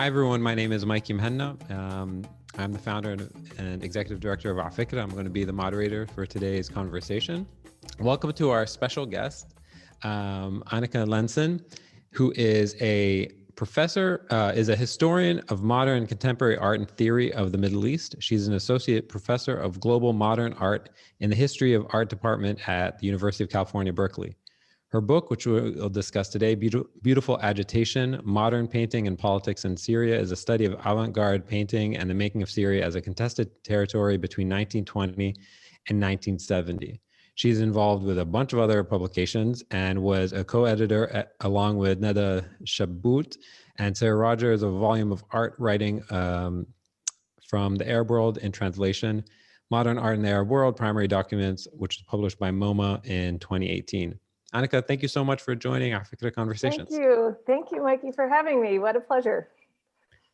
Hi, everyone. My name is Mikey Mhenna. I'm the founder and executive director of Afikra. I'm going to be the moderator for today's conversation. Welcome to our special guest, Anneka Lenssen, who is a professor, is a historian of modern and contemporary art and theory of the Middle East. She's an associate professor of global modern art in the history of art department at the University of California, Berkeley. Her book, which we'll discuss today, Beautiful Agitation, Modern Painting and Politics in Syria, is a study of avant-garde painting and the making of Syria as a contested territory between 1920 and 1970. She's involved with a bunch of other publications and was a co-editor along with Neda Shabbout and Sarah Rogers of a volume of art writing from the Arab world in translation, Modern Art in the Arab World, Primary Documents, which was published by MoMA in 2018. Anneka, thank you so much for joining Afikra Conversations. Thank you. Thank you, Mikey, for having me. What a pleasure.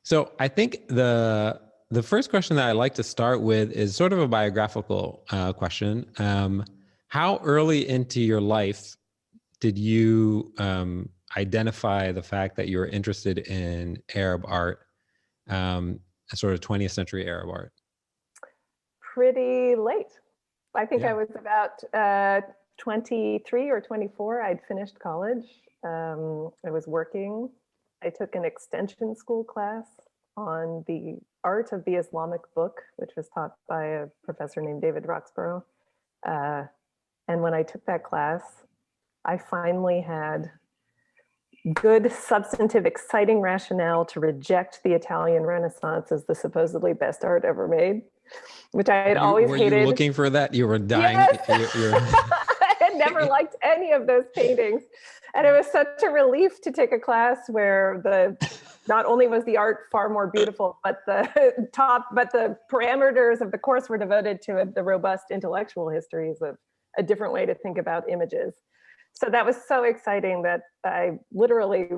So I think the first question that I'd like to start with is sort of a biographical question. How early into your life did you identify the fact that you were interested in Arab art, sort of 20th century Arab art? Pretty late. I think Yeah. I was about 23 or 24. I'd finished college. I was working. I took an extension school class on the art of the Islamic book, which was taught by a professor named David Roxborough. And when I took that class, I finally had good, substantive, exciting rationale to reject the Italian Renaissance as the supposedly best art ever made, which I had always hated. Were you looking for that? You were dying. Yes. I had never liked any of those paintings. And it was such a relief to take a class where not only was the art far more beautiful, but the parameters of the course were devoted to the robust intellectual histories of a different way to think about images. So that was so exciting that I literally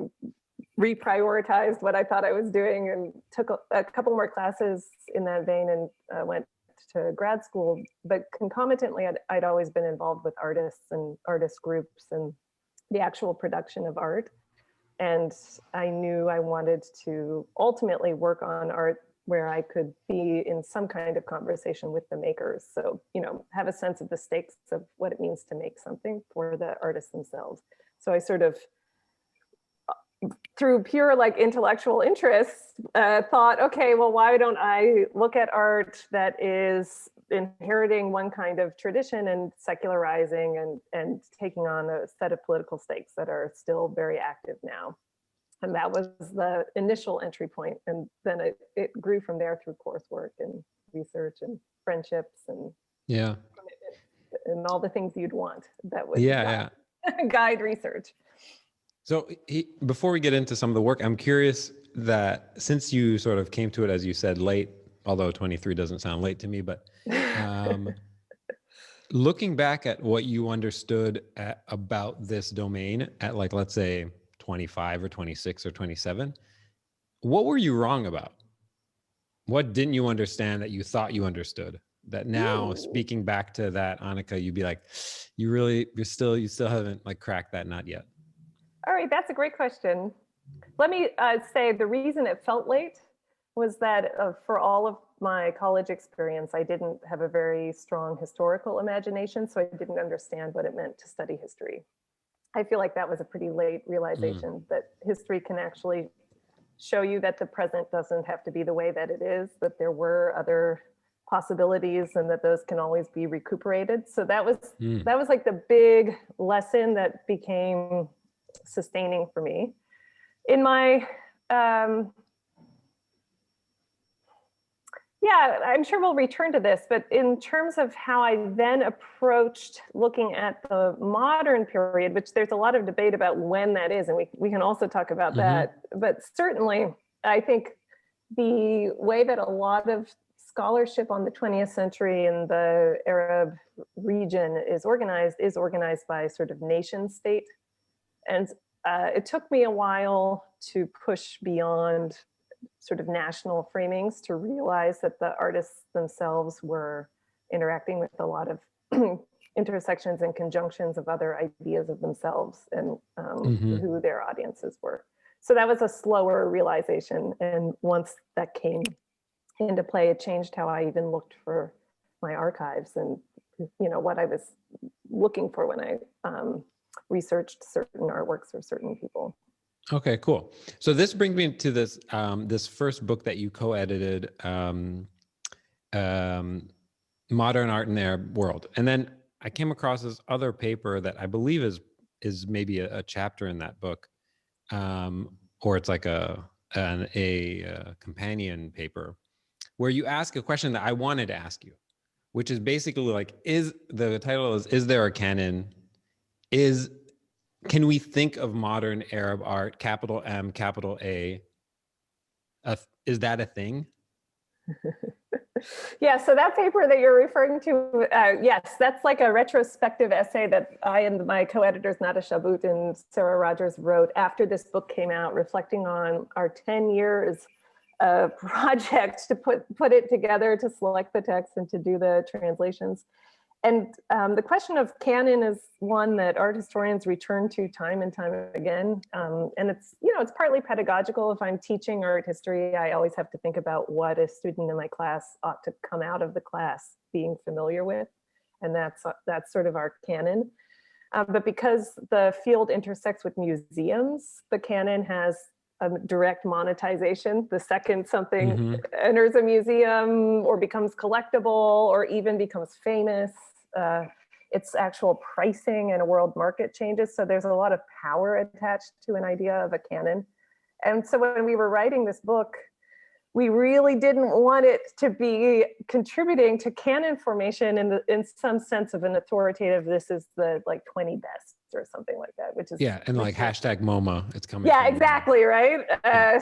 reprioritized what I thought I was doing and took a couple more classes in that vein and went to grad school. But concomitantly, I'd always been involved with artists and artist groups and the actual production of art. And I knew I wanted to ultimately work on art where I could be in some kind of conversation with the makers. So, have a sense of the stakes of what it means to make something for the artists themselves. So I sort of, through pure intellectual interest, thought, okay, well, why don't I look at art that is inheriting one kind of tradition and secularizing and taking on a set of political stakes that are still very active now. And that was the initial entry point. And then it grew from there through coursework and research and friendships and and all the things you'd want that would guide research. So before we get into some of the work, I'm curious that since you sort of came to it, as you said, late, although 23 doesn't sound late to me, but looking back at what you understood about this domain at let's say 25 or 26 or 27, what were you wrong about? What didn't you understand that you thought you understood? That now, speaking back to that, Anneka, you'd be like, you still haven't cracked that nut yet. All right, that's a great question. Let me say the reason it felt late was that for all of my college experience, I didn't have a very strong historical imagination, so I didn't understand what it meant to study history. I feel like that was a pretty late realization that history can actually show you that the present doesn't have to be the way that it is, that there were other possibilities and that those can always be recuperated. So that was the big lesson that became sustaining for me. In my I'm sure we'll return to this, but in terms of how I then approached looking at the modern period, which there's a lot of debate about when that is, and we can also talk about that, but certainly I think the way that a lot of scholarship on the 20th century in the Arab region is organized by sort of nation state. And it took me a while to push beyond sort of national framings to realize that the artists themselves were interacting with a lot of intersections and conjunctions of other ideas of themselves and who their audiences were. So that was a slower realization. And once that came into play, it changed how I even looked for my archives and, what I was looking for when I researched certain artworks or certain people. Okay, cool. So this brings me to this this first book that you co-edited, Modern Art in the Arab World, and then I came across this other paper that I believe is maybe a chapter in that book, or it's like a companion paper, where you ask a question that I wanted to ask you, which is basically like, is there a canon? Can we think of modern Arab art, capital M, capital A? Is that a thing? Yeah, so that paper that you're referring to, yes, that's like a retrospective essay that I and my co-editors Nada Shabut and Sarah Rogers wrote after this book came out, reflecting on our 10 years of project to put it together, to select the text and to do the translations. And the question of canon is one that art historians return to time and time again. And it's, it's partly pedagogical. If I'm teaching art history, I always have to think about what a student in my class ought to come out of the class being familiar with. And that's sort of our canon. But because the field intersects with museums, the canon has a direct monetization. The second something enters a museum or becomes collectible or even becomes famous, its actual pricing and a world market changes. So there's a lot of power attached to an idea of a canon. And so when we were writing this book, we really didn't want it to be contributing to canon formation in some sense of an authoritative, this is the 20 best or something like that, which is and like hashtag MoMA, it's coming. Yeah, exactly, right?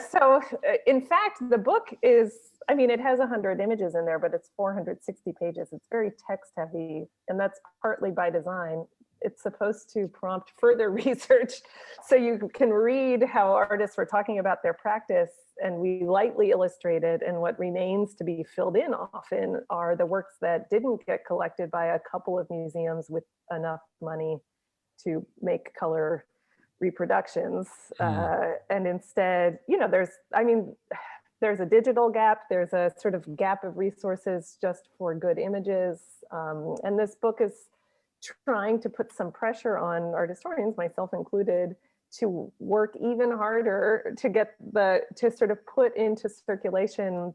So in fact, the book is, it has 100 images in there, but it's 460 pages. It's very text heavy, and that's partly by design. It's supposed to prompt further research so you can read how artists were talking about their practice, and we lightly illustrated, and what remains to be filled in often are the works that didn't get collected by a couple of museums with enough money to make color reproductions. And instead, there's a digital gap, there's a sort of gap of resources just for good images. And this book is trying to put some pressure on art historians, myself included, to work even harder to get to sort of put into circulation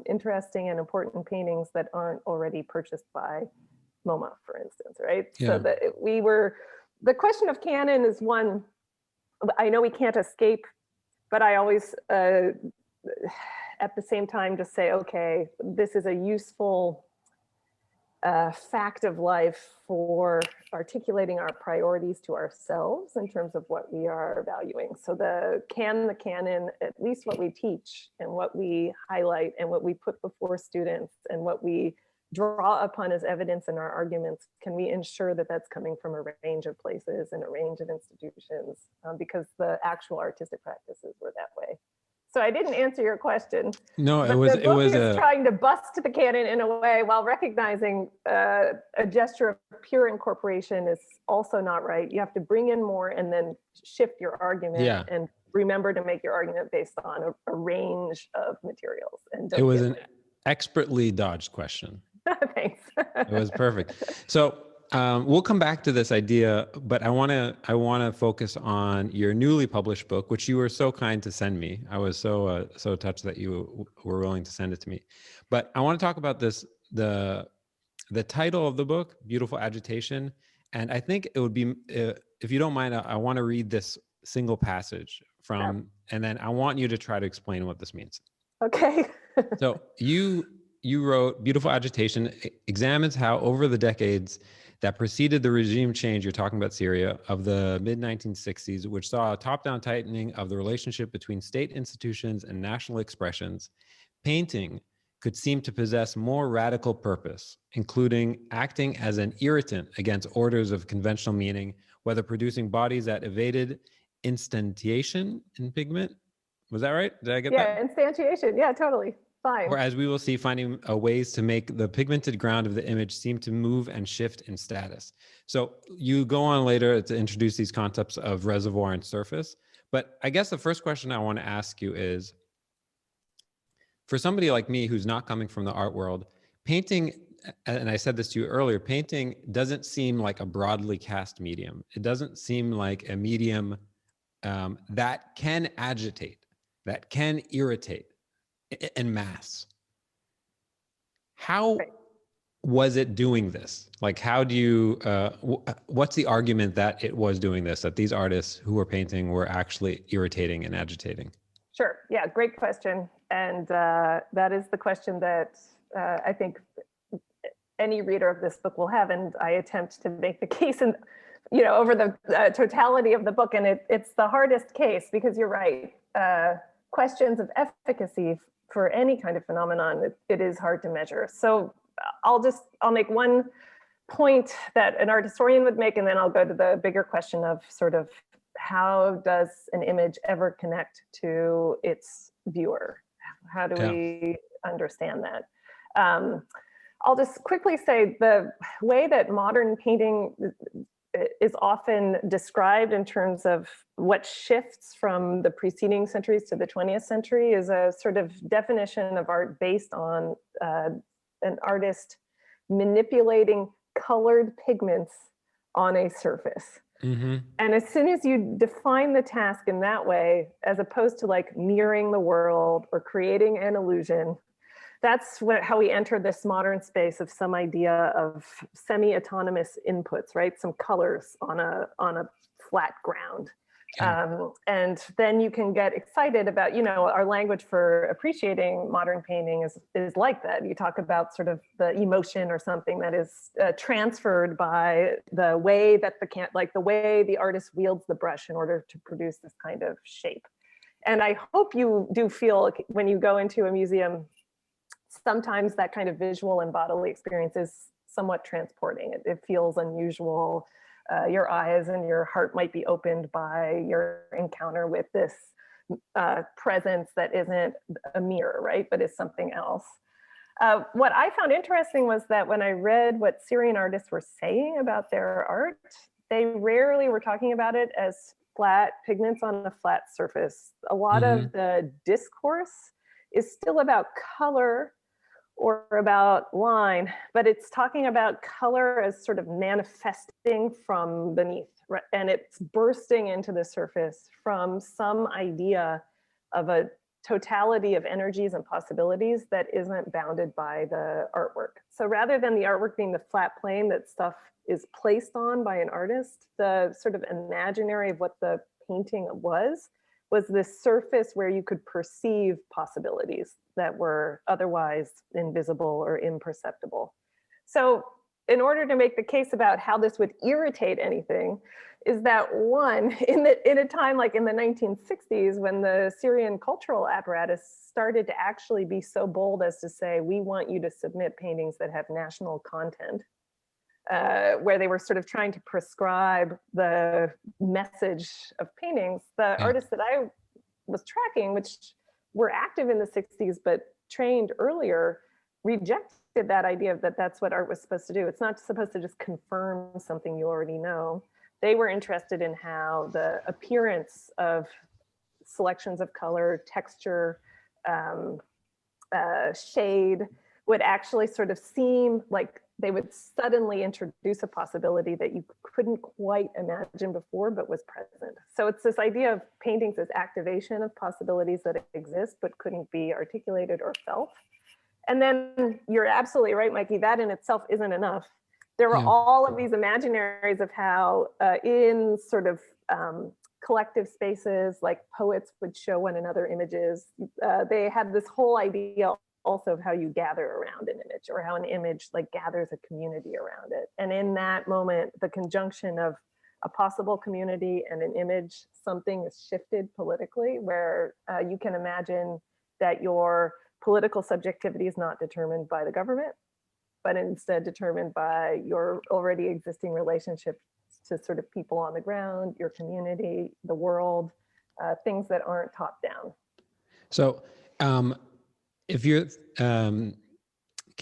interesting and important paintings that aren't already purchased by MoMA, for instance, right? Yeah. So that the question of canon is one I know we can't escape, but I always, at the same time, just say, okay, this is a useful fact of life for articulating our priorities to ourselves in terms of what we are valuing. So the canon, at least what we teach and what we highlight and what we put before students and what we draw upon as evidence in our arguments, can we ensure that that's coming from a range of places and a range of institutions, because the actual artistic practices were that way. So I didn't answer your question. No, but the book is trying to bust the canon in a way while recognizing a gesture of pure incorporation is also not right. You have to bring in more and then shift your argument and remember to make your argument based on a range of materials. And it was an expertly dodged question. Thanks. It was perfect. So we'll come back to this idea, but I want to focus on your newly published book, which you were so kind to send me. I was so touched that you were willing to send it to me. But I want to talk about this, the title of the book, Beautiful Agitation. And I think it would be, if you don't mind, I want to read this single passage from, and then I want you to try to explain what this means. Okay. So you wrote, Beautiful Agitation examines how over the decades that preceded the regime change, you're talking about Syria, of the mid-1960s, which saw a top-down tightening of the relationship between state institutions and national expressions, painting could seem to possess more radical purpose, including acting as an irritant against orders of conventional meaning, whether producing bodies that evaded instantiation in pigment. Was that right? Did I get that? Yeah, instantiation. Yeah, totally. Fine. Or as we will see, finding ways to make the pigmented ground of the image seem to move and shift in status. So you go on later to introduce these concepts of reservoir and surface, But I guess the first question I want to ask you is, for somebody like me who's not coming from the art world, painting, and I said this to you earlier, painting doesn't seem like a broadly cast medium. It doesn't seem like a medium that can agitate, that can irritate en masse. How was it doing this? Like, how do you, what's the argument that it was doing this, that these artists who were painting were actually irritating and agitating? Sure. Yeah, great question. And that is the question that I think any reader of this book will have. And I attempt to make the case and, over the totality of the book. And it's the hardest case because you're right. Questions of efficacy for any kind of phenomenon, it is hard to measure. So I'll make one point that an art historian would make, and then I'll go to the bigger question of sort of how does an image ever connect to its viewer? How do we understand that? I'll just quickly say the way that modern painting is often described in terms of what shifts from the preceding centuries to the 20th century is a sort of definition of art based on an artist manipulating colored pigments on a surface. Mm-hmm. And as soon as you define the task in that way, as opposed to like mirroring the world or creating an illusion, that's how we enter this modern space of some idea of semi-autonomous inputs, right? Some colors on a flat ground. And then you can get excited about, our language for appreciating modern painting is like that. You talk about sort of the emotion or something that is transferred by the way that the way the artist wields the brush in order to produce this kind of shape. And I hope you do feel when you go into a museum, sometimes that kind of visual and bodily experience is somewhat transporting. It feels unusual. Your eyes and your heart might be opened by your encounter with this presence that isn't a mirror, right? But is something else. What I found interesting was that when I read what Syrian artists were saying about their art, they rarely were talking about it as flat pigments on a flat surface. A lot of the discourse is still about color or about line, but it's talking about color as sort of manifesting from beneath, right? And it's bursting into the surface from some idea of a totality of energies and possibilities that isn't bounded by the artwork. So rather than the artwork being the flat plane that stuff is placed on by an artist, the sort of imaginary of what the painting was this surface where you could perceive possibilities that were otherwise invisible or imperceptible. So in order to make the case about how this would irritate anything, is that one, in a time like in the 1960s, when the Syrian cultural apparatus started to actually be so bold as to say, we want you to submit paintings that have national content, where they were sort of trying to prescribe the message of paintings, the artists that I was tracking, which were active in the 60s, but trained earlier, rejected that idea that that's what art was supposed to do. It's not supposed to just confirm something you already know. They were interested in how the appearance of selections of color, texture, shade would actually sort of seem like they would suddenly introduce a possibility that you couldn't quite imagine before, but was present. So it's this idea of paintings as activation of possibilities that exist, but couldn't be articulated or felt. And then you're absolutely right, Mikey, that in itself isn't enough. There were all of these imaginaries of how in sort of collective spaces, like poets would show one another images. They had this whole idea also of how you gather around an image, or how an image like gathers a community around it. And in that moment, the conjunction of a possible community and an image, something is shifted politically, where you can imagine that your political subjectivity is not determined by the government, but instead determined by your already existing relationship to sort of people on the ground, your community, the world, things that aren't top down. So if you're, can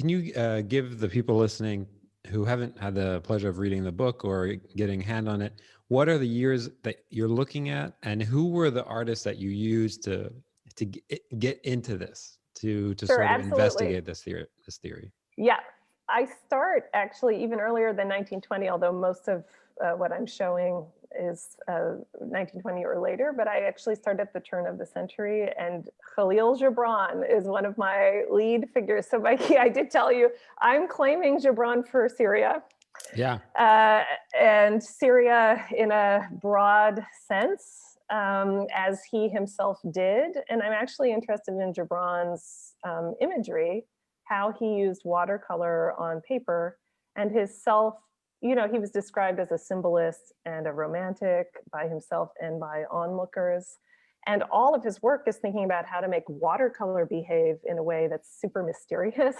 you give the people listening who haven't had the pleasure of reading the book or getting a hand on it, what are the years that you're looking at, and who were the artists that you used to get into this, to Sure, sort of absolutely. investigate this theory? Yeah, I start actually even earlier than 1920, although most of what I'm showing is 1920 or later, but I actually start at the turn of the century, and Khalil Gibran is one of my lead figures. So Mikey, I did tell you, I'm claiming Gibran for Syria. Yeah. And Syria in a broad sense, as he himself did. And I'm actually interested in Gibran's imagery, how he used watercolor on paper, and his self, you know, he was described as a symbolist and a romantic by himself and by onlookers. And all of his work is thinking about how to make watercolor behave in a way that's super mysterious,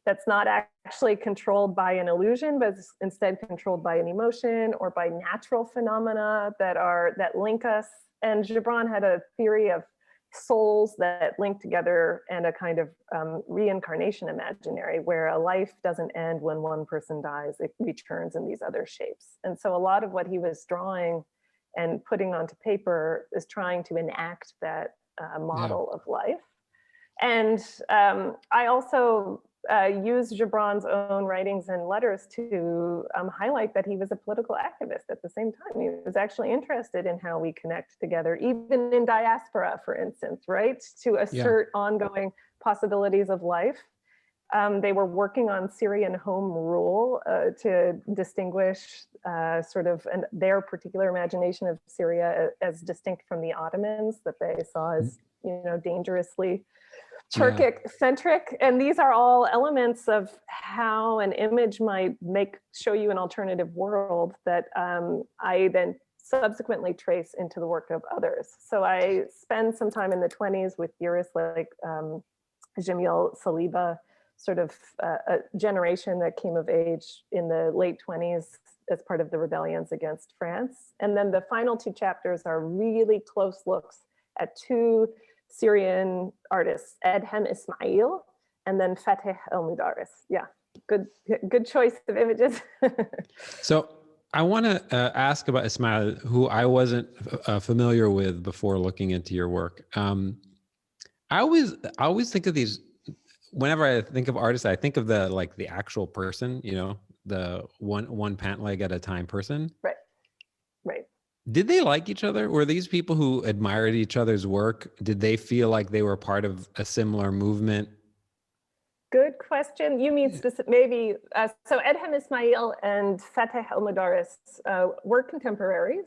that's not actually controlled by an illusion, but instead controlled by an emotion or by natural phenomena that link us. And Gibran had a theory of souls that link together, and a kind of reincarnation imaginary where a life doesn't end when one person dies, it returns in these other shapes. And so a lot of what he was drawing and putting onto paper is trying to enact that model of life. And I also use Gibran's own writings and letters to highlight that he was a political activist at the same time. He was actually interested in how we connect together, even in diaspora, for instance, right? To assert ongoing possibilities of life. They were working on Syrian home rule to distinguish sort of their particular imagination of Syria as distinct from the Ottomans that they saw as, you know, dangerously Turkic centric. And these are all elements of how an image might show you an alternative world that I then subsequently trace into the work of others. So I spend some time in the 20s with theorists like Jamil Saliba, sort of a generation that came of age in the late 20s as part of the rebellions against France. And then the final two chapters are really close looks at two Syrian artists, Adham Ismail, and then Fateh Al-Moudarres. Yeah, good choice of images. So I want to ask about Ismail, who I wasn't familiar with before looking into your work. I always think of these, whenever I think of artists, I think of the actual person, you know, the one pant leg at a time person. Right. Did they like each other? Were these people who admired each other's work? Did they feel like they were part of a similar movement? Good question. You mean maybe, so Adham Ismail and Fateh Al-Moudarres were contemporaries.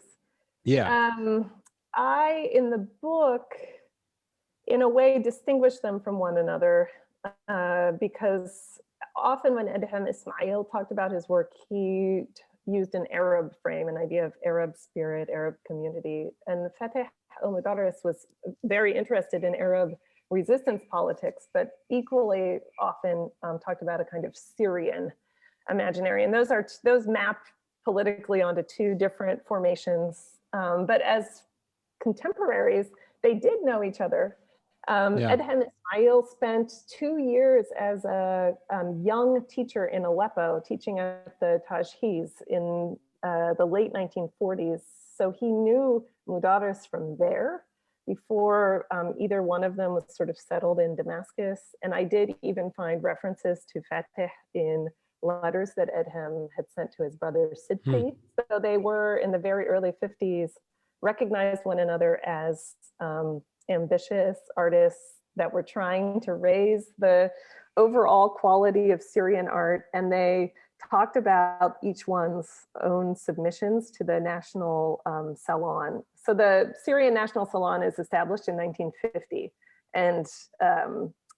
Yeah. I, in the book, in a way, distinguish them from one another because often when Adham Ismail talked about his work, he used an Arab frame, an idea of Arab spirit, Arab community. And Fateh Al-Moudarres was very interested in Arab resistance politics, but equally often talked about a kind of Syrian imaginary. And those map politically onto two different formations. But as contemporaries, they did know each other. Adham Ismail spent 2 years as a young teacher in Aleppo, teaching at the Tajhiz in the late 1940s. So he knew Moudarres from there before either one of them was sort of settled in Damascus. And I did even find references to Fateh in letters that Adham had sent to his brother Sidti. So they were, in the very early 50s, recognized one another as ambitious artists that were trying to raise the overall quality of Syrian art. And they talked about each one's own submissions to the National Salon. So the Syrian National Salon is established in 1950. And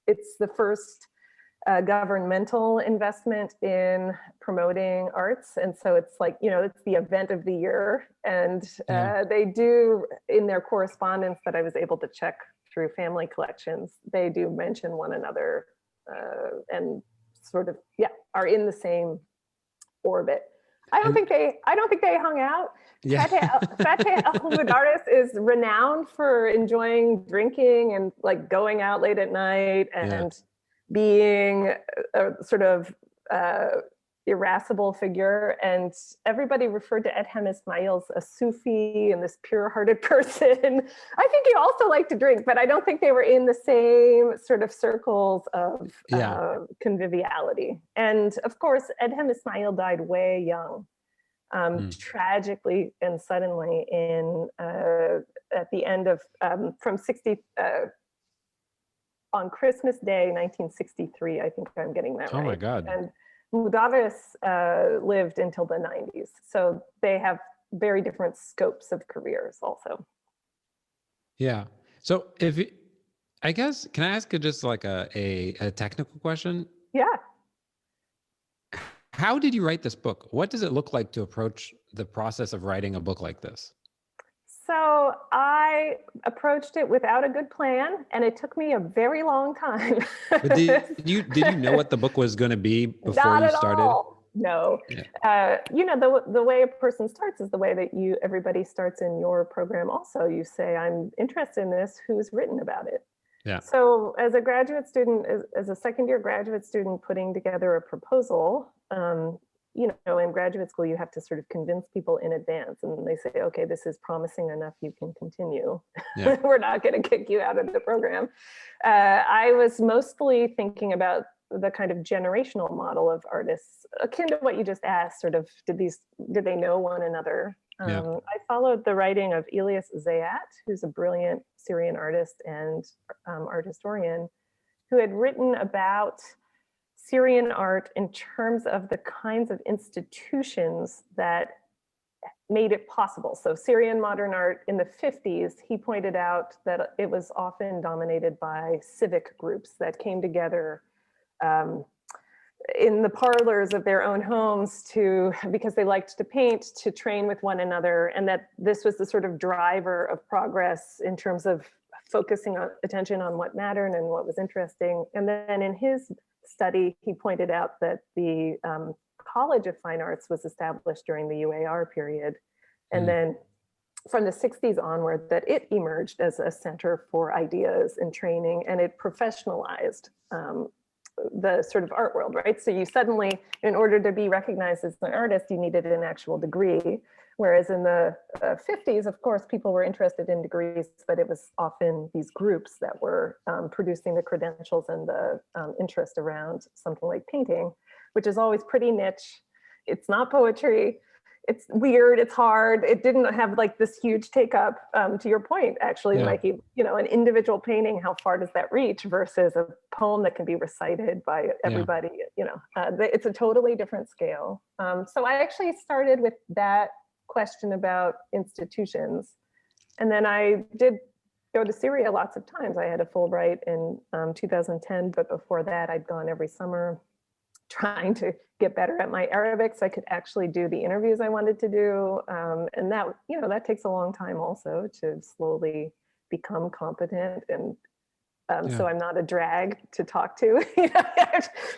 it's the first governmental investment in promoting arts. And so it's like, you know, it's the event of the year. And they do, in their correspondence that I was able to check through family collections, they do mention one another and sort of, are in the same orbit. I don't think they hung out. Fateh Al-Moudarres is renowned for enjoying drinking and like going out late at night and being sort of irascible figure, and everybody referred to Adham Ismail as a Sufi and this pure-hearted person. I think he also liked to drink, but I don't think they were in the same sort of circles of conviviality. And of course, Adham Ismail died way young, tragically and suddenly at the end of on Christmas Day, 1963. I think I'm getting that right. Oh my God. And Al-Moudarres lived until the 90s. So they have very different scopes of careers also. Yeah. So I guess, can I ask you just like a technical question? Yeah. How did you write this book? What does it look like to approach the process of writing a book like this? So I approached it without a good plan, and it took me a very long time. But did you know what the book was going to be before you started? All. No. Yeah. The way a person starts is the way that everybody starts in your program also. You say, I'm interested in this, who's written about it? Yeah. So as a graduate student, as a second-year graduate student putting together a proposal, in graduate school, you have to sort of convince people in advance, and they say, okay, this is promising enough, you can continue. Yeah. We're not going to kick you out of the program. I was mostly thinking about the kind of generational model of artists, akin to what you just asked, sort of, did they know one another? Yeah. I followed the writing of Ilyas Zayat, who's a brilliant Syrian artist and art historian, who had written about Syrian art in terms of the kinds of institutions that made it possible. So Syrian modern art in the 50s, he pointed out that it was often dominated by civic groups that came together in the parlors of their own homes because they liked to paint, to train with one another, and that this was the sort of driver of progress in terms of focusing attention on what mattered and what was interesting. And then in his study, he pointed out that the College of Fine Arts was established during the UAR period. And then from the 60s onward, that it emerged as a center for ideas and training, and it professionalized the sort of art world, right? So you suddenly, in order to be recognized as an artist, you needed an actual degree. Whereas in the 50s, of course, people were interested in degrees, but it was often these groups that were producing the credentials and the interest around something like painting, which is always pretty niche. It's not poetry. It's weird. It's hard. It didn't have like this huge take up. To your point, actually, Mikey, an individual painting, how far does that reach versus a poem that can be recited by everybody? It's a totally different scale. So I actually started with that question about institutions. And then I did go to Syria lots of times. I had a Fulbright in 2010, but before that I'd gone every summer trying to get better at my Arabic so I could actually do the interviews I wanted to do. And that takes a long time also to slowly become competent and so I'm not a drag to talk to.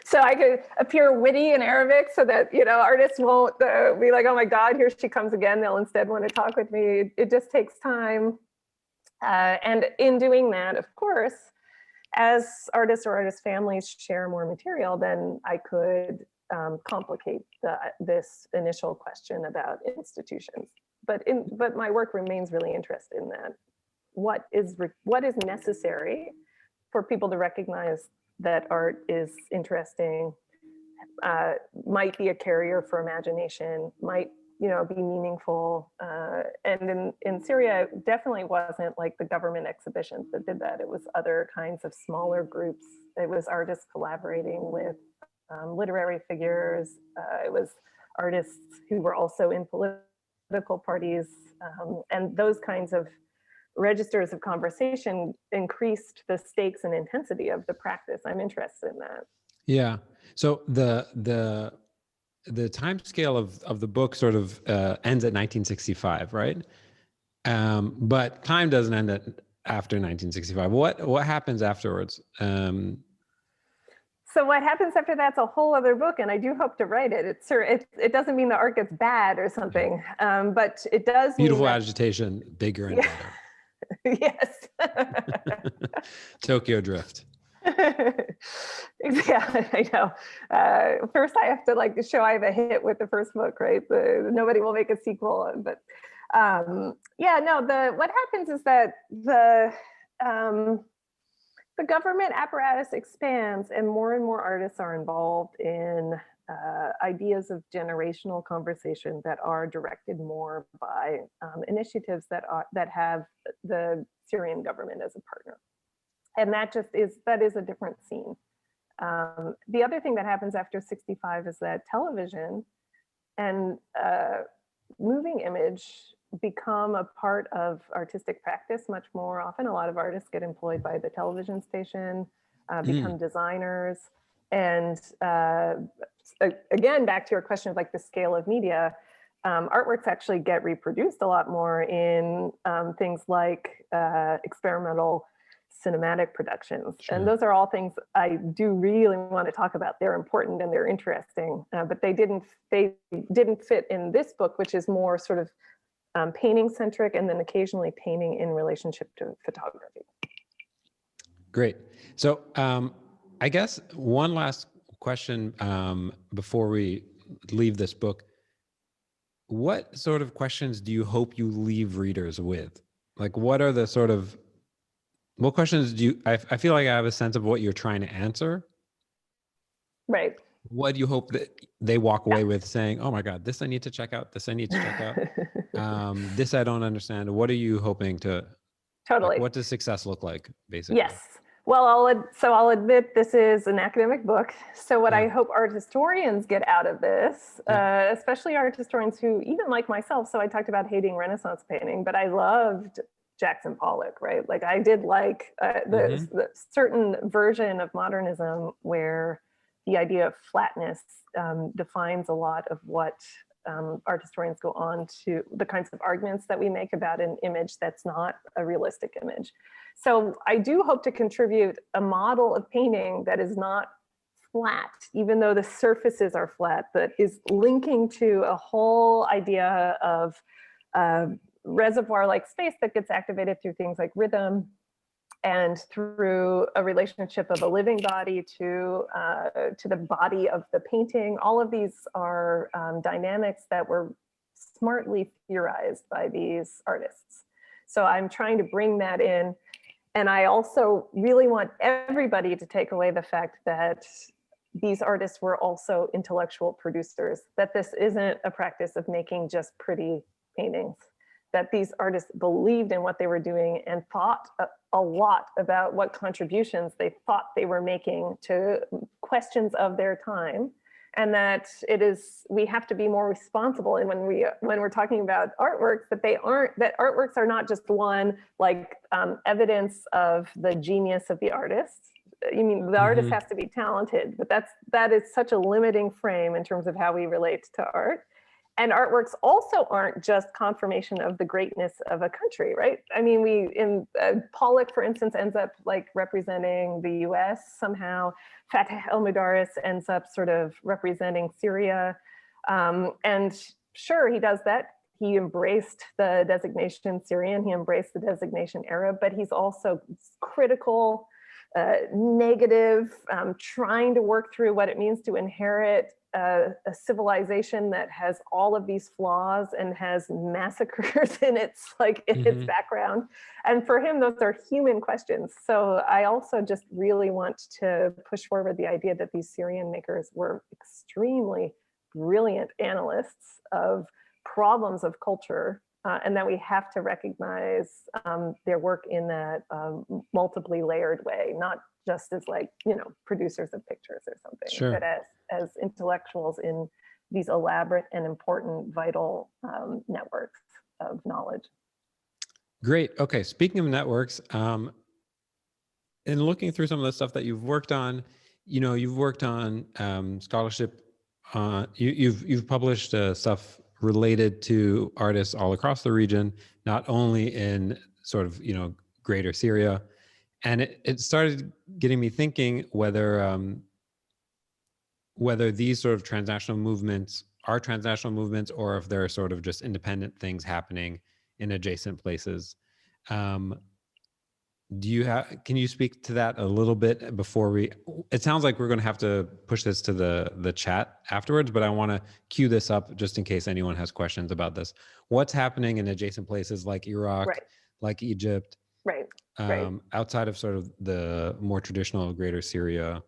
So I could appear witty in Arabic so that, artists won't be like, oh my God, here she comes again. They'll instead want to talk with me. It just takes time. And in doing that, of course, as artists or artist families share more material, then I could complicate this initial question about institutions. But my work remains really interested in that. What is necessary for people to recognize that art is interesting, might be a carrier for imagination, might be meaningful. And in Syria, it definitely wasn't like the government exhibitions that did that. It was other kinds of smaller groups. It was artists collaborating with literary figures. It was artists who were also in political parties. And those kinds of registers of conversation increased the stakes and intensity of the practice. I'm interested in that. Yeah. So the time scale of the book sort of ends at 1965, right? But time doesn't end after 1965. What happens afterwards? So what happens after that's a whole other book, and I do hope to write it. It doesn't mean the art gets bad or something, but it does. Beautiful agitation, bigger and better. Yes. Tokyo Drift. Yeah, I know. First, I have to like show I have a hit with the first book, right? Nobody will make a sequel, but yeah, no. What happens is that the government apparatus expands, and more artists are involved in ideas of generational conversation that are directed more by initiatives that have the Syrian government as a partner. And that is a different scene. The other thing that happens after 65 is that television and moving image become a part of artistic practice much more often. A lot of artists get employed by the television station, become designers. And again, back to your question of like the scale of media, artworks actually get reproduced a lot more in things like experimental cinematic productions. Sure. And those are all things I do really want to talk about. They're important and they're interesting, but they didn't fit in this book, which is more sort of painting centric, and then occasionally painting in relationship to photography. Great. So I guess one last question before we leave this book. What sort of questions do you hope you leave readers with? Like, what are the sort of, what questions do you, I feel like I have a sense of what you're trying to answer. Right. What do you hope that they walk away with saying, oh my God, this I need to check out, this I need to check out, this I don't understand. What are you hoping to, totally. Like, what does success look like, basically? Yes. Well, I'll admit this is an academic book. So what I hope art historians get out of this, especially art historians who, even like myself, so I talked about hating Renaissance painting, but I loved Jackson Pollock, right? Like I did like the certain version of modernism where the idea of flatness defines a lot of what art historians go on to, the kinds of arguments that we make about an image that's not a realistic image. So I do hope to contribute a model of painting that is not flat, even though the surfaces are flat, that is linking to a whole idea of reservoir-like space that gets activated through things like rhythm and through a relationship of a living body to the body of the painting. All of these are dynamics that were smartly theorized by these artists. So I'm trying to bring that in. And I also really want everybody to take away the fact that these artists were also intellectual producers, that this isn't a practice of making just pretty paintings, that these artists believed in what they were doing and thought a lot about what contributions they thought they were making to questions of their time. And that we have to be more responsible. And when we're talking about artworks, that artworks are not just one like evidence of the genius of the artist. You mean the artist has to be talented, but that is such a limiting frame in terms of how we relate to art. And artworks also aren't just confirmation of the greatness of a country, right? I mean, Pollock, for instance, ends up like representing the US somehow. Fateh Al-Moudarres ends up sort of representing Syria. And sure, he does that. He embraced the designation Syrian, he embraced the designation Arab, but he's also critical, negative, trying to work through what it means to inherit a civilization that has all of these flaws and has massacres in its background. And for him, those are human questions. So I also just really want to push forward the idea that these Syrian makers were extremely brilliant analysts of problems of culture, and that we have to recognize their work in that multiply layered way, not just as producers of pictures or something, sure, but as intellectuals in these elaborate and important, vital networks of knowledge. Great. Okay. Speaking of networks, in looking through some of the stuff that you've worked on, you've worked on scholarship. You've published stuff related to artists all across the region, not only in sort of greater Syria, and it started getting me thinking whether these sort of transnational movements are transnational movements, or if they're sort of just independent things happening in adjacent places. do you have, can you speak to that a little bit before we, it sounds like we're going to have to push this to the chat afterwards, but I want to cue this up just in case anyone has questions about this. What's happening in adjacent places like Iraq, Right. like Egypt, Right. Right. outside of sort of the more traditional greater Syria?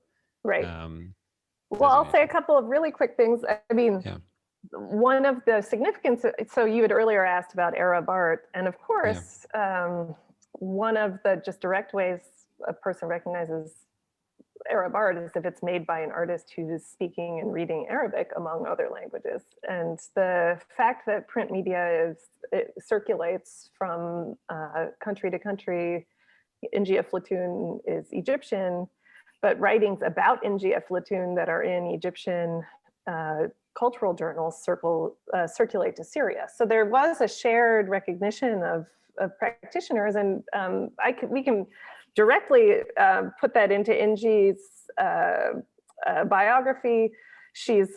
Right. Well, I'll say a designation? couple of really quick things. I mean, Yeah. one of the significance, so you had earlier asked about Arab art, and of course, one of the just direct ways a person recognizes Arab art is if it's made by an artist who's speaking and reading Arabic, among other languages. And the fact that print media it circulates from country to country. Ingia Flatoun is Egyptian, but writings about Ingia Flatoun that are in Egyptian cultural journals circulate to Syria. So there was a shared recognition of practitioners, and we can directly put that into Ingi's biography. She's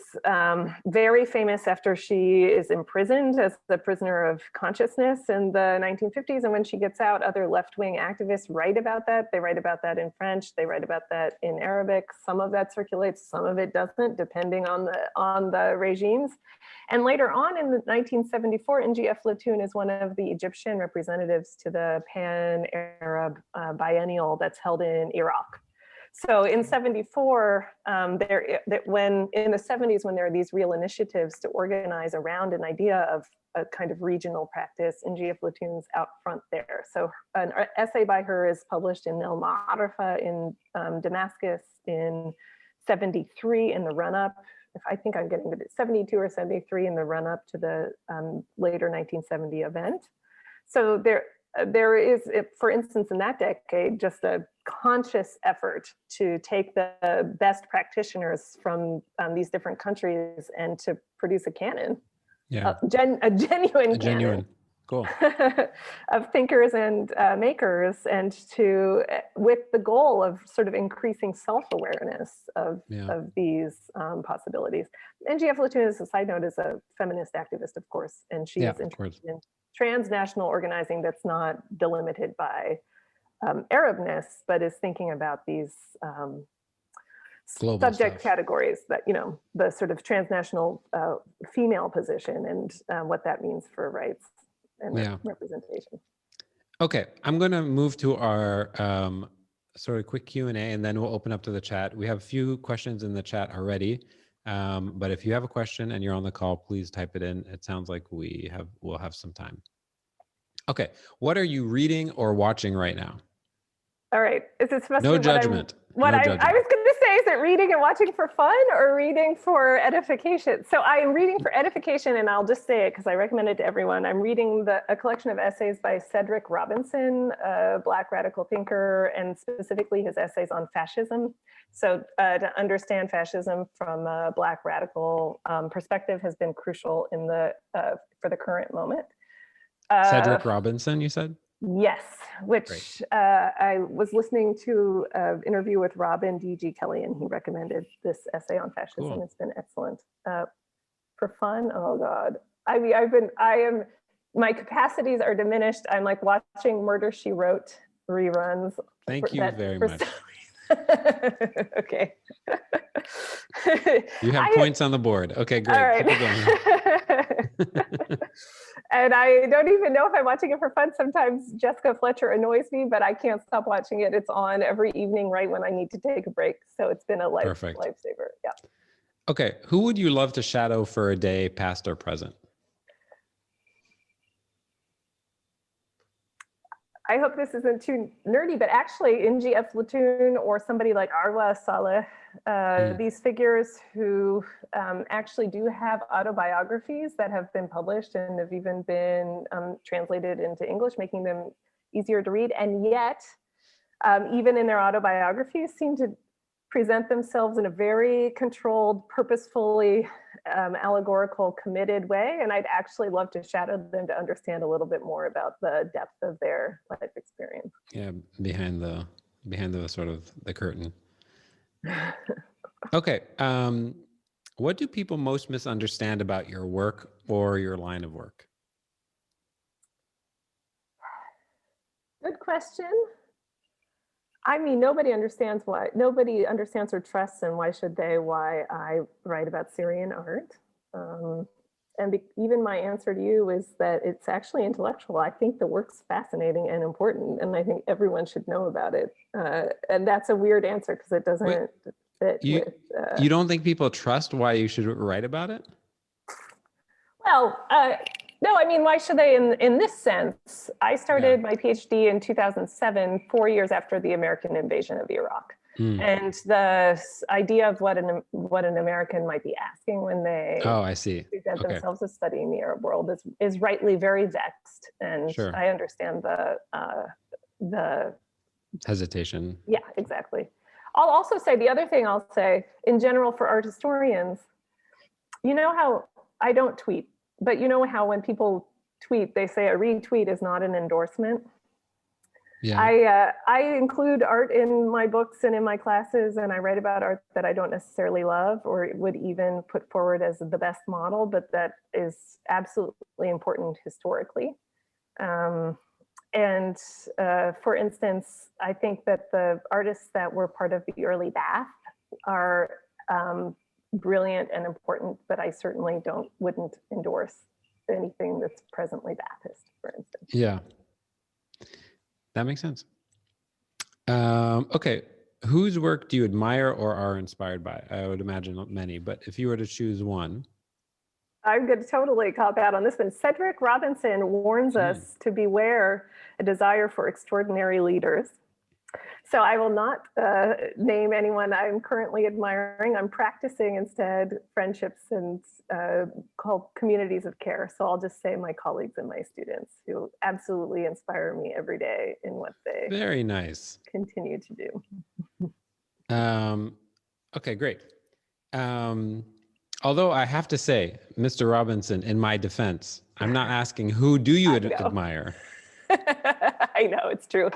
very famous after she is imprisoned as the prisoner of consciousness in the 1950s. And when she gets out, other left-wing activists write about that. They write about that in French. They write about that in Arabic. Some of that circulates, some of it doesn't, depending on the regimes. And later on in 1974, Ingia Flatoun is one of the Egyptian representatives to the Pan-Arab Biennial that's held in Iraq. So in 74, when in the 70s, when there are these real initiatives to organize around an idea of a kind of regional practice, Ingia Flatoun's out front there. So an essay by her is published in Al-Moudarres in Damascus in 73 in the run-up. I think I'm getting it, 72 or 73 in the run-up to the later 1970 event. So there is, for instance, in that decade, just a conscious effort to take the best practitioners from these different countries and to produce a canon, a genuine canon. Cool. Of thinkers and makers, and with the goal of sort of increasing self-awareness of these possibilities. Ingia Flatoun, as a side note, is a feminist activist, of course, and she is interested in transnational organizing that's not delimited by Arabness, but is thinking about these subject categories that, the sort of transnational female position and what that means for rights and representation. Okay, I'm going to move to our sort of quick Q&A, and then we'll open up to the chat. We have a few questions in the chat already, but if you have a question and you're on the call, please type it in. It sounds like we'll have some time. Okay, what are you reading or watching right now? All right, is it supposed to be no judgment? I was going to say, is it reading and watching for fun or reading for edification? So I am reading for edification, and I'll just say it because I recommend it to everyone. I'm reading a collection of essays by Cedric Robinson, a Black radical thinker, and specifically his essays on fascism. So to understand fascism from a Black radical perspective has been crucial for the current moment. Cedric Robinson, you said? Yes, which I was listening to an interview with Robin D.G. Kelly, and he recommended this essay on fascism. Cool. It's been excellent. For fun, oh God. I mean, my capacities are diminished. I'm like watching Murder, She Wrote reruns. Thank you very much. Okay. You have points on the board. Okay, great. All right. Keep it going. And I don't even know if I'm watching it for fun. Sometimes Jessica Fletcher annoys me, but I can't stop watching it. It's on every evening right when I need to take a break. So it's been a lifesaver. Yeah. Okay. Who would you love to shadow for a day, past or present? I hope this isn't too nerdy, but actually Ingia Flatoun or somebody like Arwa Saleh, these figures who actually do have autobiographies that have been published and have even been translated into English, making them easier to read. And yet, even in their autobiographies, seem to present themselves in a very controlled, purposefully allegorical, committed way. And I'd actually love to shadow them to understand a little bit more about the depth of their life experience. Yeah, behind the sort of the curtain. Okay. What do people most misunderstand about your work or your line of work? Good question. I mean, nobody understands or trusts, and why should they, why I write about Syrian art. Even my answer to you is that it's actually intellectual. I think the work's fascinating and important, and I think everyone should know about it. And that's a weird answer because it doesn't fit with. You don't think people trust why you should write about it? Well, no, I mean, why should they in this sense? I started my PhD in 2007, 4 years after the American invasion of Iraq. And the idea of what an American might be asking when they present themselves as studying the Arab world is rightly very vexed. And I understand the hesitation. Yeah, exactly. I'll also say, the other thing I'll say in general for art historians, you know how I don't tweet, but you know how when people tweet, they say a retweet is not an endorsement. Yeah. I include art in my books and in my classes, and I write about art that I don't necessarily love or would even put forward as the best model, but that is absolutely important historically. For instance, I think that the artists that were part of the early Bath are brilliant and important, but I certainly wouldn't endorse anything that's presently Baptist, for instance. Yeah, that makes sense. Okay, whose work do you admire or are inspired by? I would imagine many, but if you were to choose one. I'm going to totally cop out on this one. Cedric Robinson warns us to beware a desire for extraordinary leaders. So I will not name anyone I'm currently admiring. I'm practicing instead friendships and called communities of care. So I'll just say my colleagues and my students who absolutely inspire me every day in what they continue to do. Okay, great. Although I have to say, Mr. Robinson, in my defense, I'm not asking who do you admire. I know, it's true.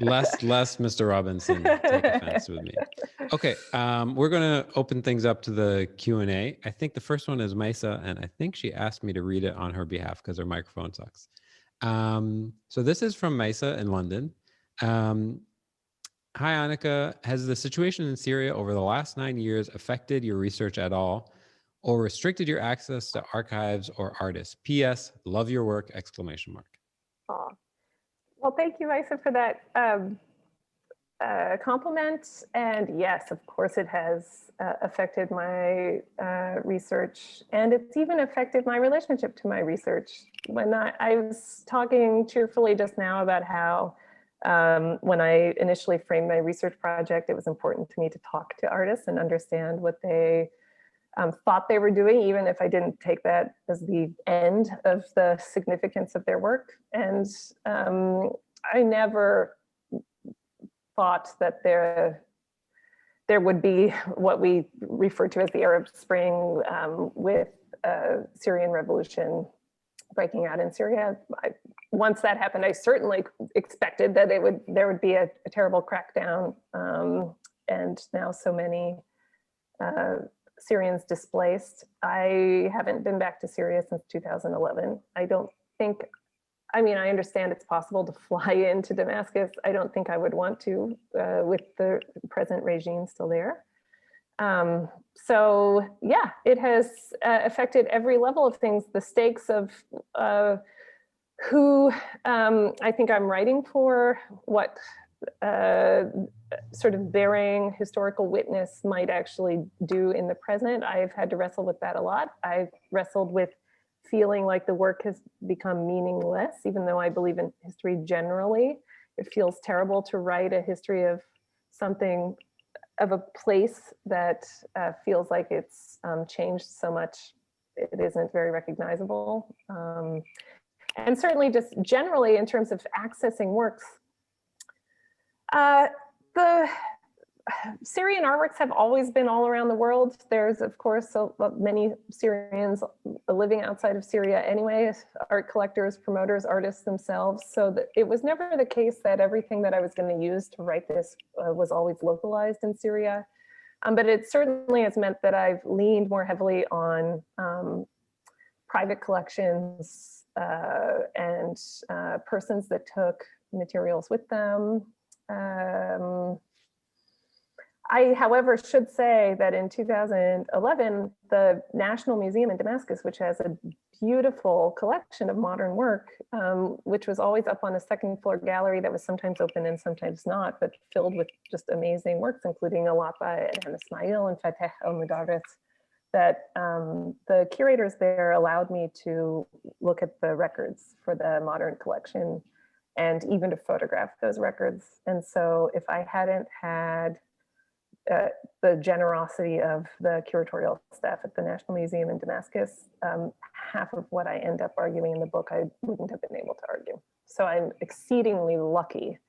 less Mr. Robinson take offense with me. Okay, we're going to open things up to the Q&A. I think the first one is Maisa, and I think she asked me to read it on her behalf because her microphone sucks. So this is from Maisa in London. Hi, Anneka. Has the situation in Syria over the last 9 years affected your research at all or restricted your access to archives or artists? P.S. Love your work, exclamation mark. Aw. Well, thank you, Isa, for that compliment. And yes, of course, it has affected my research, and it's even affected my relationship to my research. When I was talking cheerfully just now about how when I initially framed my research project, it was important to me to talk to artists and understand what they thought they were doing, even if I didn't take that as the end of the significance of their work. And I never thought that there would be what we refer to as the Arab Spring with Syrian revolution breaking out in Syria. Once that happened, I certainly expected that there would be a terrible crackdown, and now so many Syrians displaced. I haven't been back to Syria since 2011. I understand it's possible to fly into Damascus. I don't think I would want to with the present regime still there. So yeah, it has affected every level of things. The stakes of who I think I'm writing for, what sort of bearing historical witness might actually do in the present. I've had to wrestle with that a lot. I've wrestled with feeling like the work has become meaningless, even though I believe in history generally. It feels terrible to write a history of something, of a place that feels like it's changed so much, it isn't very recognizable. And certainly just generally in terms of accessing works, the Syrian artworks have always been all around the world. There's, of course, many Syrians living outside of Syria anyway, art collectors, promoters, artists themselves. So that it was never the case that everything that I was going to use to write this was always localized in Syria. But it certainly has meant that I've leaned more heavily on private collections and persons that took materials with them. I, however, should say that in 2011, the National Museum in Damascus, which has a beautiful collection of modern work, which was always up on a second floor gallery that was sometimes open and sometimes not, but filled with just amazing works, including a lot by Adham Ismail and Fateh Al-Moudarres, that the curators there allowed me to look at the records for the modern collection and even to photograph those records. And so if I hadn't had the generosity of the curatorial staff at the National Museum in Damascus, half of what I end up arguing in the book, I wouldn't have been able to argue. So I'm exceedingly lucky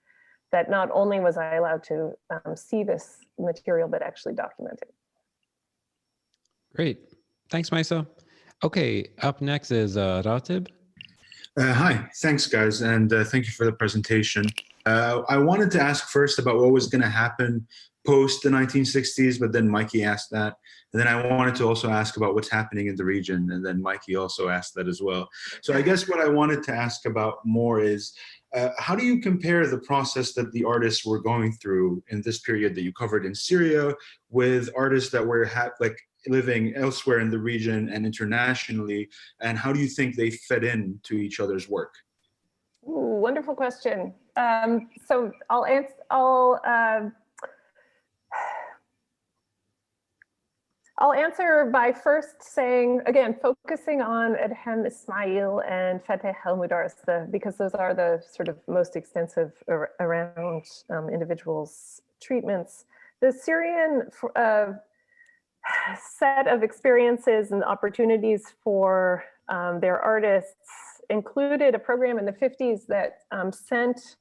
that not only was I allowed to see this material, but actually document it. Great. Thanks, Maisa. Okay, up next is Ratib. Hi, thanks guys, and thank you for the presentation. I wanted to ask first about what was going to happen post the 1960s, but then Mikey asked that. And then I wanted to also ask about what's happening in the region, and then Mikey also asked that as well. So I guess what I wanted to ask about more is, how do you compare the process that the artists were going through in this period that you covered in Syria with artists that were living elsewhere in the region and internationally, and how do you think they fed into each other's work? Ooh, wonderful question. So I'll answer by first saying, again, focusing on Adham Ismail and Fateh Al-Moudarres, because those are the sort of most extensive around individuals' treatments. The Syrian set of experiences and opportunities for their artists included a program in the 50s that sent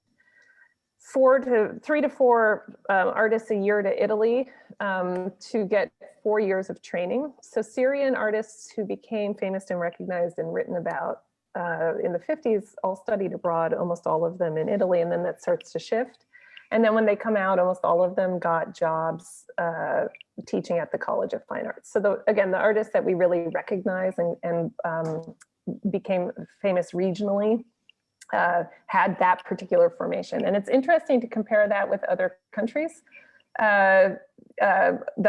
3 to 4 artists a year to Italy to get 4 years of training. So Syrian artists who became famous and recognized and written about in the 50s all studied abroad, almost all of them in Italy, and then that starts to shift. And then when they come out, almost all of them got jobs teaching at the College of Fine Arts. So again, the artists that we really recognize and became famous regionally had that particular formation. And it's interesting to compare that with other countries. The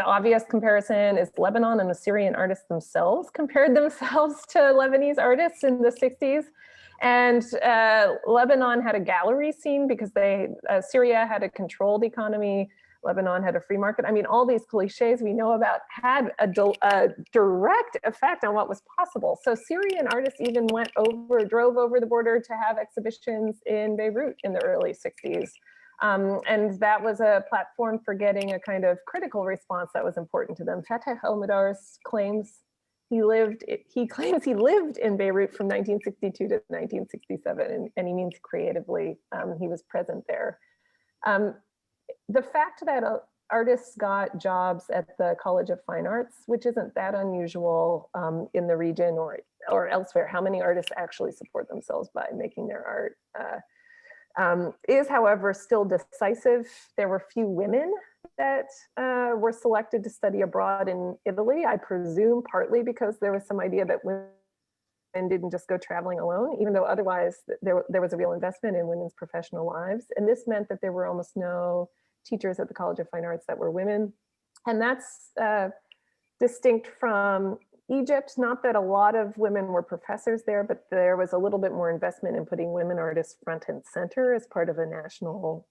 obvious comparison is Lebanon, and the Syrian artists themselves compared themselves to Lebanese artists in the 60s. And Lebanon had a gallery scene because Syria had a controlled economy. Lebanon had a free market. I mean, all these cliches we know about had a direct effect on what was possible. So Syrian artists even drove over the border to have exhibitions in Beirut in the early 60s. And that was a platform for getting a kind of critical response that was important to them. Fateh Al-Moudarres claims he lived in Beirut from 1962 to 1967, and he means creatively he was present there. The fact that artists got jobs at the College of Fine Arts, which isn't that unusual in the region or elsewhere, how many artists actually support themselves by making their art, is, however, still decisive. There were few women that were selected to study abroad in Italy, I presume partly because there was some idea that women didn't just go traveling alone, even though otherwise there was a real investment in women's professional lives. And this meant that there were almost no teachers at the College of Fine Arts that were women. And that's distinct from Egypt. Not that a lot of women were professors there, but there was a little bit more investment in putting women artists front and center as part of a national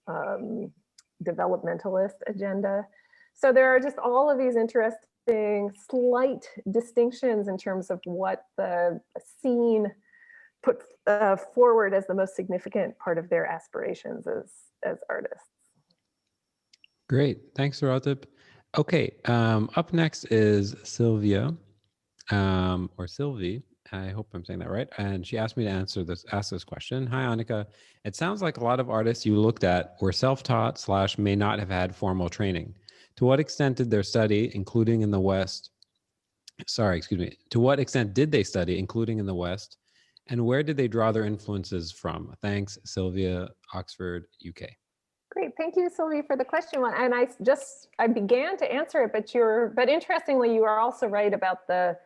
developmentalist agenda. So there are just all of these interesting slight distinctions in terms of what the scene put forward as the most significant part of their aspirations as artists. Great, thanks, Ratib. Okay, up next is Sylvia, or Sylvie. I hope I'm saying that right. And she asked me to ask this question. Hi, Anneka. It sounds like a lot of artists you looked at were self-taught / may not have had formal training. To what extent did their study, including in the West, to what extent did they study, including in the West, and where did they draw their influences from? Thanks, Sylvia, Oxford, UK. Great, thank you, Sylvie, for the question. And I began to answer it, but interestingly, you are also right about the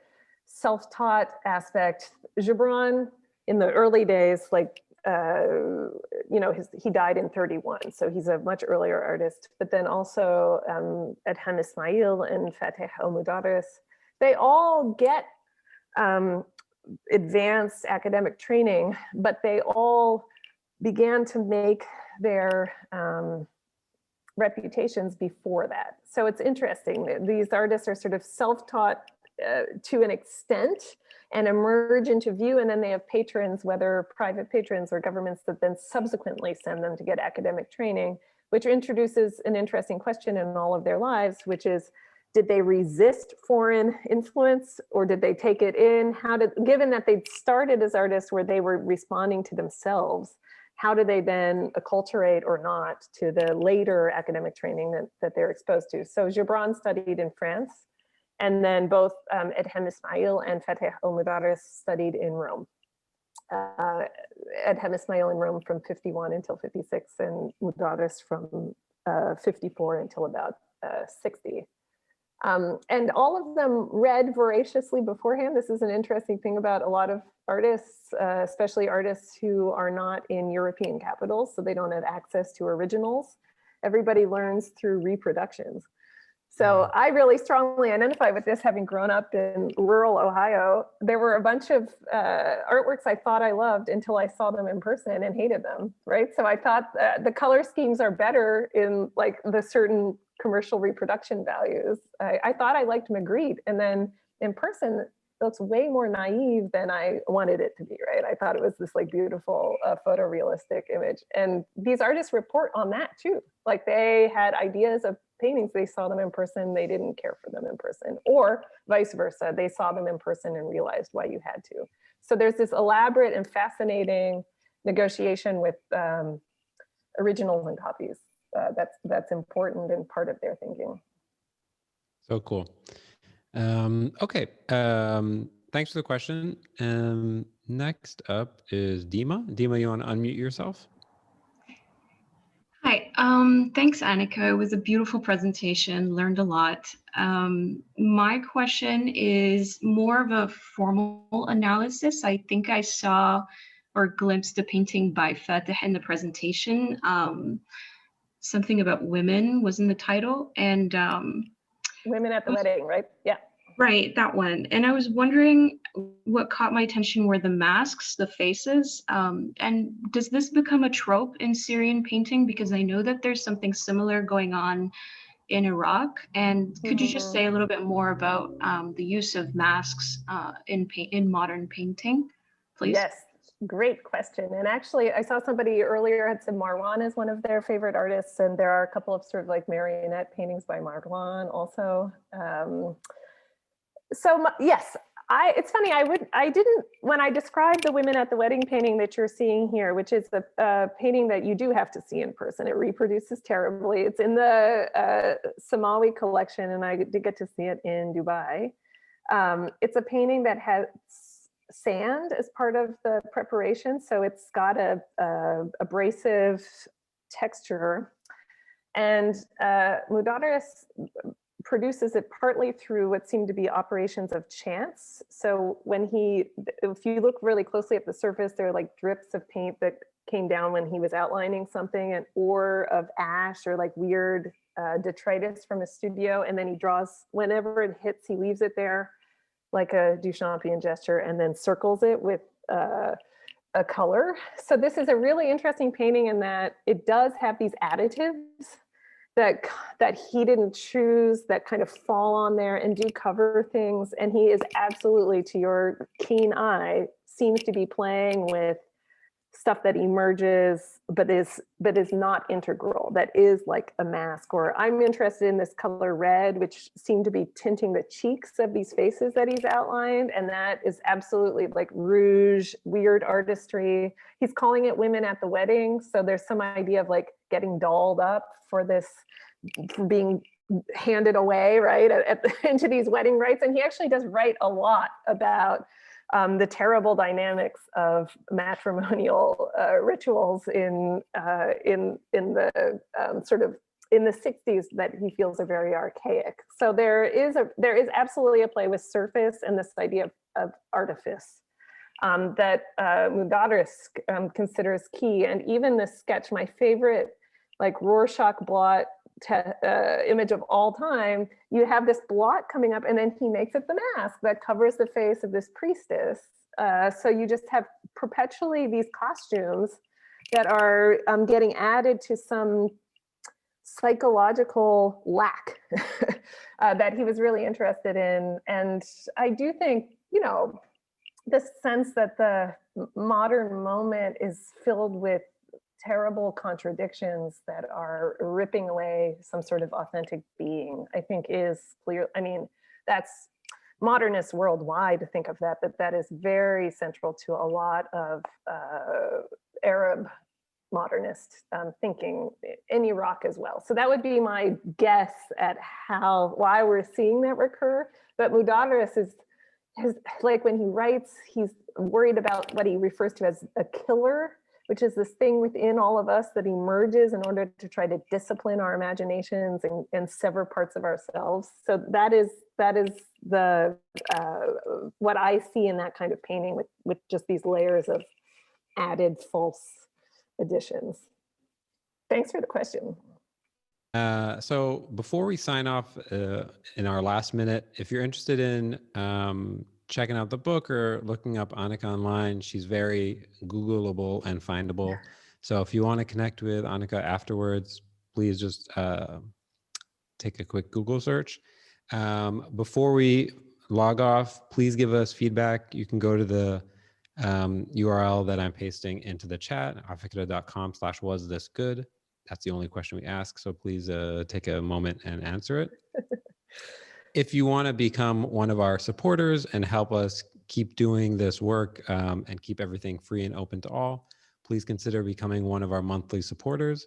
self-taught aspect. Gibran, in the early days, like he died in 31, so he's a much earlier artist. But then also Adham Ismail and Fateh Al-Moudarres, they all get advanced academic training, but they all began to make their reputations before that. So it's interesting that these artists are sort of self-taught to an extent and emerge into view, and then they have patrons, whether private patrons or governments, that then subsequently send them to get academic training, which introduces an interesting question in all of their lives, which is, did they resist foreign influence or did they take it in? Given that they started as artists where they were responding to themselves, how do they then acculturate or not to the later academic training that they're exposed to? So Gibran studied in France, and then both Adham Ismail and Fateh Al-Moudarres studied in Rome. Adham Ismail in Rome from 51 until 56, and Moudarres from 54 until about 60. And all of them read voraciously beforehand. This is an interesting thing about a lot of artists, especially artists who are not in European capitals, so they don't have access to originals. Everybody learns through reproductions. So I really strongly identify with this, having grown up in rural Ohio. There were a bunch of artworks I thought I loved until I saw them in person and hated them, right? So I thought the color schemes are better in like the certain commercial reproduction values. I thought I liked Magritte, and then in person, it looks way more naive than I wanted it to be, right? I thought it was this like beautiful photorealistic image. And these artists report on that too. Like they had ideas of paintings, they saw them in person, they didn't care for them in person, or vice versa. They saw them in person and realized why you had to. So there's this elaborate and fascinating negotiation with originals and copies. That's important and part of their thinking. So cool. Okay. Thanks for the question. Next up is Dima. Dima, you want to unmute yourself? Hi. Thanks, Anneka. It was a beautiful presentation. Learned a lot. My question is more of a formal analysis. I think I saw or glimpsed a painting by Fateh in the presentation. Something about women was in the title, and Women at the Wedding, right? Yeah. Right, that one. And I was wondering, what caught my attention were the masks, the faces. And does this become a trope in Syrian painting? Because I know that there's something similar going on in Iraq. And could you just say a little bit more about the use of masks in modern painting, please? Yes, great question. And actually, I saw somebody earlier had said Marwan is one of their favorite artists, and there are a couple of sort of like marionette paintings by Marwan also. So yes, it's funny, when I described the Women at the Wedding painting that you're seeing here, which is the painting that you do have to see in person, it reproduces terribly. It's in the Samawi collection, and I did get to see it in Dubai. It's a painting that has sand as part of the preparation, so it's got a abrasive texture. And Moudarres produces it partly through what seem to be operations of chance. So if you look really closely at the surface, there are like drips of paint that came down when he was outlining something, an ore of ash or like weird detritus from his studio. And then he draws, whenever it hits, he leaves it there like a Duchampian gesture, and then circles it with a color. So this is a really interesting painting in that it does have these additives that he didn't choose, that kind of fall on there and do cover things. And he is absolutely, to your keen eye, seems to be playing with stuff that emerges, but is not integral, that is like a mask. Or I'm interested in this color red, which seemed to be tinting the cheeks of these faces that he's outlined. And that is absolutely like rouge, weird artistry. He's calling it Women at the Wedding. So there's some idea of like getting dolled up for being handed away, right, into these wedding rites. And he actually does write a lot about the terrible dynamics of matrimonial rituals in the sort of in the 60s that he feels are very archaic. So there is absolutely a play with surface and this idea of artifice. that Al-Moudarres considers key. And even this sketch, my favorite, like Rorschach blot image of all time, you have this blot coming up and then he makes it the mask that covers the face of this priestess. So you just have perpetually these costumes that are getting added to some psychological lack that he was really interested in. And I do think, you know, the sense that the modern moment is filled with terrible contradictions that are ripping away some sort of authentic being, I think is clear. I mean, that's modernists worldwide to think of that, but that is very central to a lot of Arab modernist thinking in Iraq as well. So that would be my guess at why we're seeing that recur. But Al-Moudarres is like when he writes, he's worried about what he refers to as a killer, which is this thing within all of us that emerges in order to try to discipline our imaginations and sever parts of ourselves. So that is the what I see in that kind of painting with just these layers of added false additions. Thanks for the question. So before we sign off in our last minute, if you're interested in checking out the book or looking up Anneka online, she's very Googleable and findable. So if you want to connect with Anneka afterwards, please just take a quick Google search. Before we log off, please give us feedback. You can go to the URL that I'm pasting into the chat, afikra.com/wasthisgood. That's the only question we ask. So please take a moment and answer it. If you want to become one of our supporters and help us keep doing this work and keep everything free and open to all, please consider becoming one of our monthly supporters.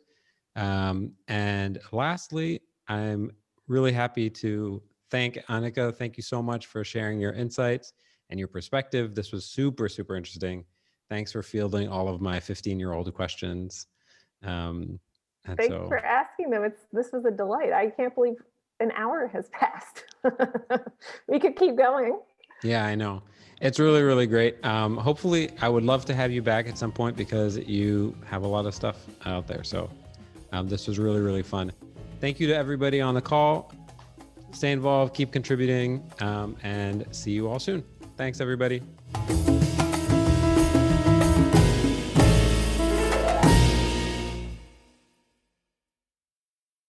And lastly, I'm really happy to thank Anneka. Thank you so much for sharing your insights and your perspective. This was super, super interesting. Thanks for fielding all of my 15-year-old questions. Thanks for asking them. This was a delight. I can't believe an hour has passed. We could keep going. Yeah, I know. It's really, really great. Hopefully, I would love to have you back at some point because you have a lot of stuff out there. So this was really, really fun. Thank you to everybody on the call. Stay involved, keep contributing, and see you all soon. Thanks, everybody.